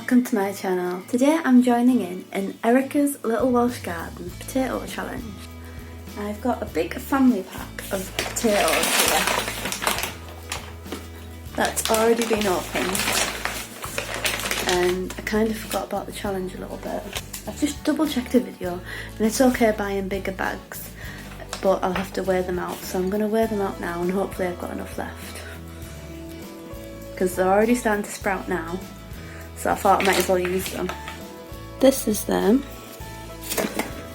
welcome to my channel. Today I'm joining in Erica's Little Welsh Garden Potato Challenge. I've got a big family pack of potatoes here that's already been opened, and I kind of forgot about the challenge a little bit. I've just double checked the video and it's okay buying bigger bags, but I'll have to weigh them out, so I'm going to weigh them out now and hopefully I've got enough left, because they're already starting to sprout now, so I thought I might as well use them. This is them.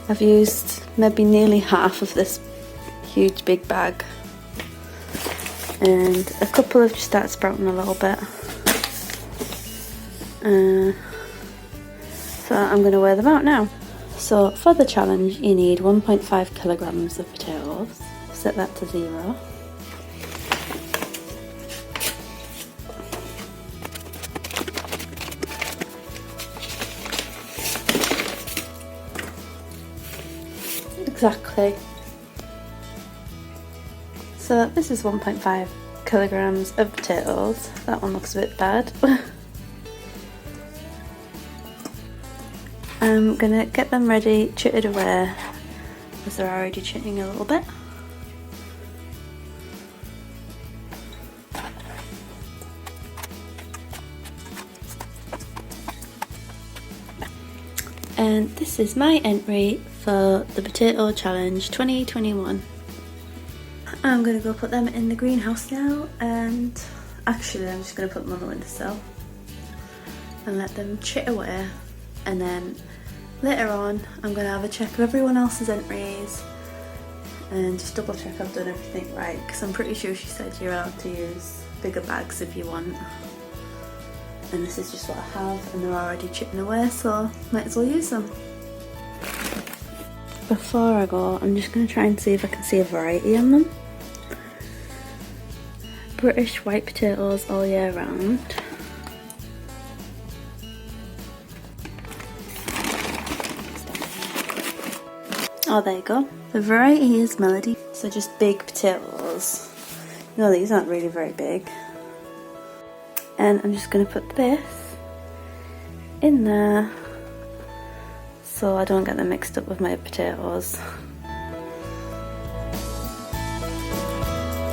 I've used maybe nearly half of this huge big bag, and a couple have just started sprouting a little bit. So I'm going to weigh them out now. So for the challenge you need 1.5 kilograms of potatoes. Set that to 0. Exactly. So this is 1.5 kilograms of potatoes. That one looks a bit bad. I'm gonna get them ready, chitted away, as they're already chitting a little bit. And this is my entry for the Potato Challenge 2021. I'm going to go put them in the greenhouse now, and actually I'm just going to put them on the windowsill and let them chit away, and then later on I'm going to have a check of everyone else's entries and just double check I've done everything right, because I'm pretty sure she said you're allowed to use bigger bags if you want. And this is just what I have, and they're already chipping away, so might as well use them. Before I go, I'm just going to try and see if I can see a variety on them. British white potatoes all year round. Oh, there you go. The variety is Melody, so just big potatoes. No, these aren't really very big. And I'm just going to put this in there so I don't get them mixed up with my potatoes.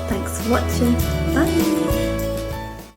Thanks for watching. Bye!